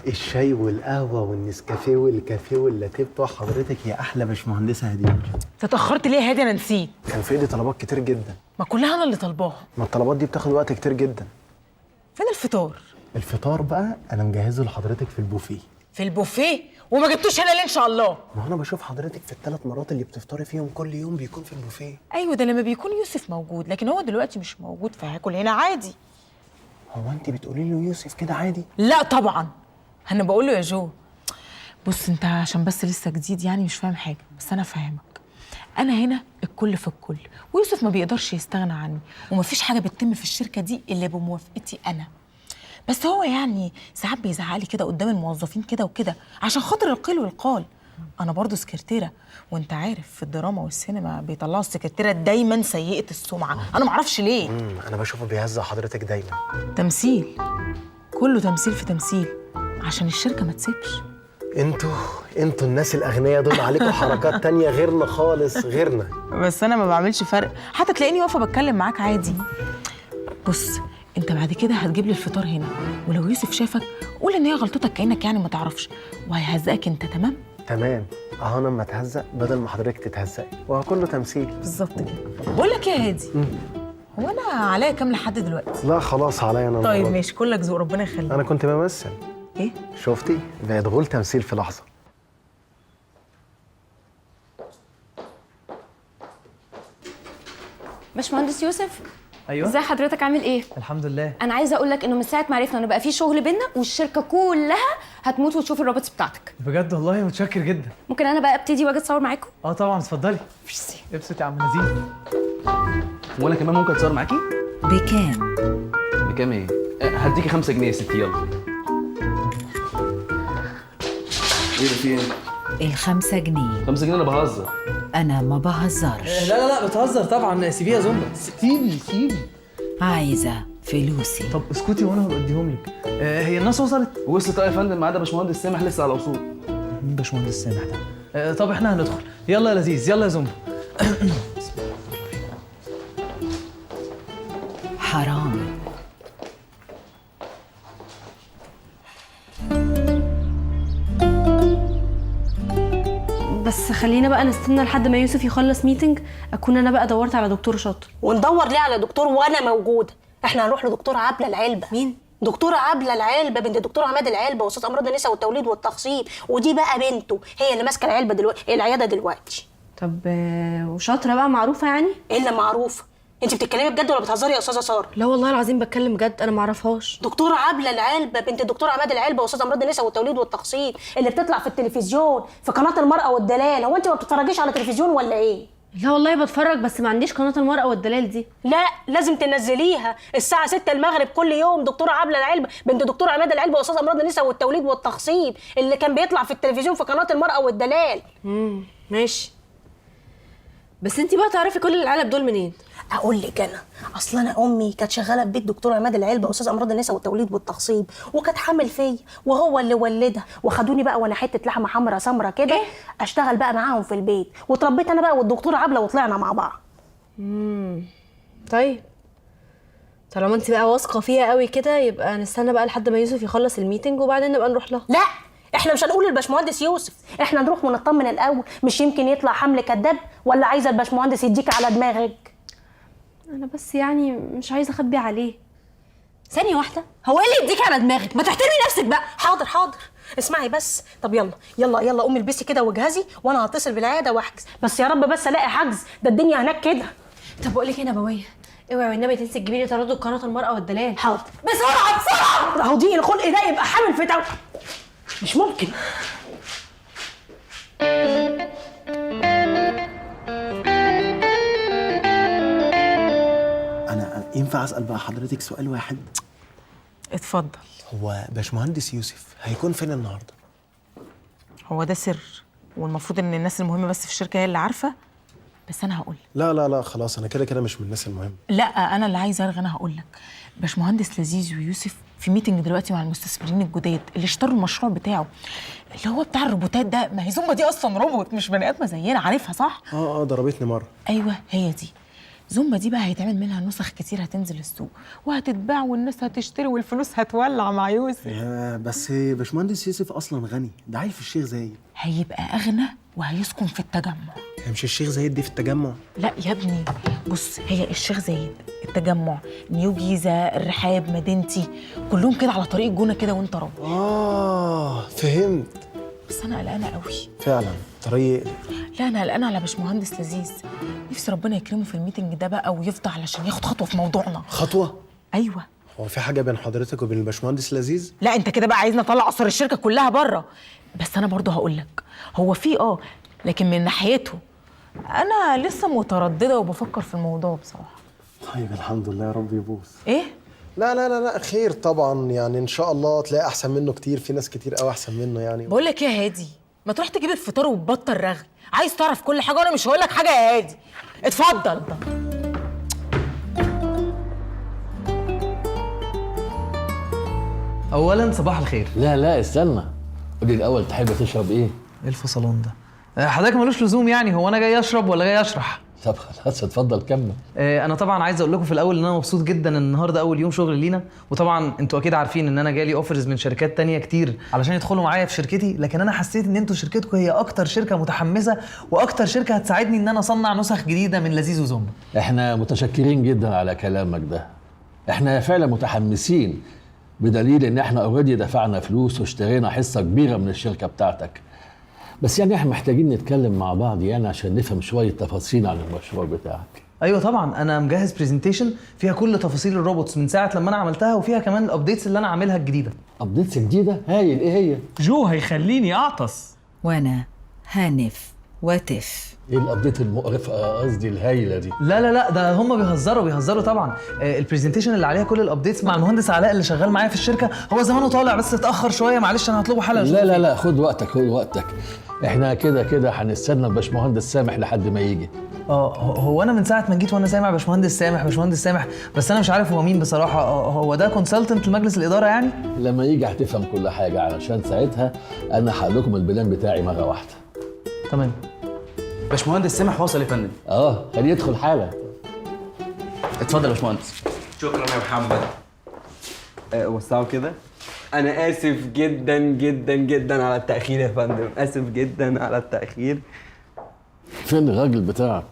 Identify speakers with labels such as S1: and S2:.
S1: الشاي والقهوه والنسكافيه والكافيه واللاتيه بتوع حضرتك يا احلى باشمهندسه هديه.
S2: تتأخرت ليه يا هادي؟ انا نسيت.
S1: كان في ايدي طلبات كتير جدا.
S2: ما كلها انا اللي طالباها.
S1: ما الطلبات دي بتاخد وقت كتير جدا.
S2: فين الفطار؟
S1: الفطار بقى انا مجهزه لحضرتك في البوفيه.
S2: في البوفيه؟ وما جبتوش هنا ليه ان شاء الله؟
S1: ما انا بشوف حضرتك في الثلاث مرات اللي بتفطري فيهم كل يوم بيكون في البوفيه.
S2: ايوه ده لما بيكون يوسف موجود، لكن هو دلوقتي مش موجود فهاكل هنا عادي.
S1: هو انت بتقولي له يوسف كده عادي؟
S2: لا طبعا، انا بقول له يا جو. بص انت عشان بس لسه جديد يعني مش فاهم حاجه، بس انا فاهمك. انا هنا الكل في الكل، ويوسف ما بيقدرش يستغنى عني، ومفيش حاجه بتتم في الشركه دي الا بموافقتي انا. بس هو يعني ساعات بيزعقلي كده قدام الموظفين كده وكده عشان خاطر القيل والقال. انا برضو سكرتيره، وانت عارف في الدراما والسينما بيطلعوا السكرتيره دايما سيئه السمعه. انا معرفش ليه.
S1: انا بشوفه بيهزق حضرتك دايما.
S2: تمثيل، كله تمثيل في تمثيل عشان الشركه ما تسيبش.
S1: انتوا الناس الاغنياء دول عليكم حركات تانية غيرنا خالص، غيرنا.
S2: بس انا ما بعملش فرق، حتى تلاقيني واقفه بتكلم معاك عادي. بص انت بعد كده هتجيب لي الفطار هنا، ولو يوسف شافك قول ان هي غلطتك كانك يعني ما تعرفش، وهيهزقك انت. تمام؟
S1: تمام. اهو انا اما اتهزق بدل ما حضرتك تتهزقي، وهو كله تمثيل.
S2: بالظبط كده. بقول لك ايه يا هادي، هو انا عليا كام لحد دلوقتي؟
S1: لا خلاص عليا انا.
S2: طيب ماشي، كلك ذوق، ربنا يخليك.
S1: انا كنت بمثل.
S2: ايه؟
S1: شفتي؟ بقت غول تمثيل في لحظه.
S3: باشمهندس يوسف،
S4: ايوه
S3: ازي حضرتك؟ عامل ايه؟
S4: الحمد لله.
S3: انا عايزه اقول لك انه من ساعه ما عرفنا انه بقى في شغل بينا والشركه كلها هتموت وتشوف الروبوتس بتاعتك.
S4: بجد والله متشكر جدا.
S3: ممكن انا بقى ابتدي واجي اتصور معاكم؟
S4: اه طبعا اتفضلي.
S3: ميرسي.
S4: ابسط يا عم نزيل.
S5: وانا كمان ممكن اتصور معاكي؟
S6: بكام؟
S5: بكام ايه؟ هديكي 5 جنيه يا ستي، يلا. ايه ده، في ايه؟
S6: ال5 جنيه.
S5: 5 جنيه؟ انا بهزر.
S6: أنا ما بهزرش.
S4: لا بتهزر طبعا. سيبيه يا زومبا، سيبي.
S6: عايزة فلوسي.
S4: طب اسكتي وانا هبقى اديهم لك. هي الناس وصلت؟
S5: وصلت يا فندم، ما عدا باشمهندس سامح لسه على وصول.
S4: مين باشمهندس سامح ده؟ طب احنا هندخل. يلا يا لذيذ، يلا يا زومبا.
S6: حرام.
S7: بس خلينا بقى نستنى لحد ما يوسف يخلص ميتنج، اكون انا بقى دورت على دكتور شاطر.
S8: وندور ليه على دكتور وانا موجوده؟ احنا هنروح لدكتوره عبله العلبه.
S7: مين؟
S8: دكتوره عبله العلبه بنت الدكتور عماد العلبه، استاذ امراض النساء والتوليد والتخصيب، ودي بقى بنته هي اللي ماسكه العلبه دلوقتي، العياده دلوقتي.
S7: طب وشاطره بقى معروفه يعني؟
S8: الا معروفه. انت بتتكلمي بجد ولا بتهزري يا استاذه ساره؟
S7: لا والله العظيم بتكلم بجد، انا ما اعرفهاش.
S8: دكتوره عبله العلبه بنت الدكتور عماد العلبه واستاذ امراض النساء والتوليد والتخصيب، اللي بتطلع في التلفزيون في قناه المراه والدلال. هو انت ما بتتفرجيش على تلفزيون ولا ايه؟
S7: لا والله بتفرج، بس ما عنديش قناه المرأة والدلال دي.
S8: لا لازم تنزليها الساعه 6 المغرب كل يوم. دكتوره عبله العلبه بنت دكتور عماد العلبه واستاذ امراض النساء والتوليد والتخصيب، اللي كان بيطلع في التلفزيون في قناه المراه والدلال.
S7: ماشي. بس انت بقى تعرفي كل العلب دول منين؟
S8: اقول لك انا، اصل انا امي كانت شغاله في بيت دكتور عماد العلبه واستاذ امراض النساء والتوليد والتخصيب، وكانت حامل فيا وهو اللي ولدها، وخدوني بقى وانا حته لحمه حمرا سمرا كده اشتغل بقى معاهم في البيت، واتربيت انا بقى والدكتوره عبله وطلعنا مع بعض.
S7: طيب طالما انت بقى واثقه فيها قوي كده، يبقى نستنى بقى لحد ما يوسف يخلص الميتنج وبعدين نبقى نروح لها.
S8: لا احنا مش هنقول للباشمهندس يوسف، احنا نروح ونطمن الاول، مش يمكن يطلع حمل كذاب، ولا عايزه الباشمهندس يديك على دماغك؟
S7: انا بس يعني مش عايزه اخبي عليه.
S8: ثانيه واحده، هو ايه اللي يديك على دماغك؟ ما تحترمي نفسك بقى. حاضر اسمعي بس. طب يلا قومي البسي كده واجهزي، وانا هتصل بالعياده واحجز، بس يا رب بس الاقي حجز، ده الدنيا هناك كده.
S7: طب بقول لك ايه نبويه، اوعي والنبي تنسي تجيبي لي تردد قناه المرأة والدلال.
S8: حاضر. بسرعه اهو دي الخلق ده يبقى حامل في مش ممكن.
S1: انا ينفع اسال بقى حضرتك سؤال واحد؟
S2: اتفضل.
S1: هو باشمهندس يوسف هيكون فين النهارده؟
S2: هو ده سر، والمفروض ان الناس المهمه بس في الشركه هي اللي عارفه، بس انا هقول.
S1: لا خلاص، انا كده مش من الناس المهمه.
S2: لا انا اللي عايزه ارغي، انا هقول لك. باشمهندس لذيذ ويوسف في ميتنج دلوقتي مع المستثمرين الجداد اللي اشتروا المشروع بتاعه، اللي هو بتاع الروبوتات ده. ما هي زومبا دي اصلا روبوت مش بني ادمه زينا، عارفها صح؟
S1: ضربتني مره.
S2: ايوه هي دي. زومبا دي بقى هيتعمل منها نسخ كتير هتنزل السوق وهتتباع والناس هتشتري والفلوس هتولع مع يوسف.
S1: بس باشمهندس يوسف اصلا غني، ده عيل في الشيخ زايد.
S2: هيبقى اغنى وهيسكن في التجمع.
S1: هي مش الشيخ زايد دي في التجمع؟
S2: لا يا ابني، بص هي الشيخ زايد، التجمع، نيو جيزه، الرحاب، مدينتي، كلهم كده على طريق الجونه كده وانت رايح.
S1: فهمت.
S2: بس انا قلقانه قوي
S1: فعلا طريق.
S2: لا انا قلقانه على باشمهندس لذيذ، نفسي ربنا يكرمه في الميتنج ده بقى ويفضى علشان ياخد خطوه في موضوعنا.
S1: خطوه؟
S2: ايوه.
S1: هو في حاجه بين حضرتك وبين الباشمهندس لذيذ؟
S2: لا انت كده بقى عايزني اطلع اسرار الشركه كلها بره. بس انا برضو هقول لك، هو في لكن من ناحيته انا لسه متردده وبفكر في الموضوع بصراحه.
S1: طيب الحمد لله، يا رب يبوظ.
S2: ايه؟
S1: لا لا لا لا، خير طبعا، يعني ان شاء الله تلاقي احسن منه كتير، في ناس كتير قوي احسن منه يعني.
S2: بقول لك ايه يا هادي، ما تروح تجيب الفطار وتبطل رغي، عايز تعرف كل حاجه وانا مش هقول لك حاجه يا هادي. اتفضل.
S4: اولا صباح الخير.
S9: لا استنى، قولي الاول تحب تشرب ايه؟
S4: ايه الفصلون ده؟ حضرتك ملوش لزوم يعني، هو انا جاي اشرب ولا جاي اشرح؟
S9: طب خلاص اتفضل كمل.
S4: انا طبعا عايز اقول لكم في الاول ان انا مبسوط جدا ان النهارده اول يوم شغل لينا، وطبعا انتوا اكيد عارفين ان انا جالي اوفرز من شركات تانية كتير علشان يدخلوا معايا في شركتي، لكن انا حسيت ان انتوا شركتكم هي اكتر شركه متحمسه واكتر شركه هتساعدني ان انا اصنع نسخ جديده من لذيذ وزومبا.
S9: احنا متشكرين جدا على كلامك ده، احنا فعلا متحمسين، بدليل ان احنا اوريدي دفعنا فلوس واشترينا حصه كبيره من الشركه بتاعتك. بس يعني احنا محتاجين نتكلم مع بعض يعني عشان نفهم شويه تفاصيل عن المشروع بتاعك.
S4: ايوه طبعا، انا مجهز برزنتيشن فيها كل تفاصيل الروبوتس من ساعه لما انا عملتها، وفيها كمان الابديتس اللي انا عاملها الجديده.
S9: ابديتس جديده؟ هايل. ايه هي؟
S10: جو هيخليني اعطس.
S6: وأنا هنف وتف.
S9: ايه الابديت المقرفه، قصدي الهايله دي؟
S4: لا ده هم بيهزروا طبعا. البرزنتيشن اللي عليها كل الابديتس مع المهندس علاء اللي شغال معايا في الشركه، هو زمانه طالع بس اتاخر شويه، معلش انا هطلبه حلقه.
S9: لا خد وقتك، احنا كده هنستنى الباشمهندس سامح لحد ما يجي.
S4: هو انا من ساعه ما جيت وانا سامع باشمهندس سامح، بس انا مش عارف هو مين بصراحه. هو ده كونسلتنت لمجلس الاداره يعني؟
S9: لما يجي هتفهم كل حاجه، علشان ساعتها انا هقول لكم البلان بتاعي مره واحده.
S4: تمام.
S5: باشمهندس سامح وصل يا فندم.
S9: خليه يدخل حالا.
S5: اتفضل يا باشمهندس.
S11: شكرا يا محمد. وسعوا كده. أنا آسف جدا جدا جدا على التأخير يا فندم، آسف جدا على التأخير.
S9: فين الراجل بتاعك؟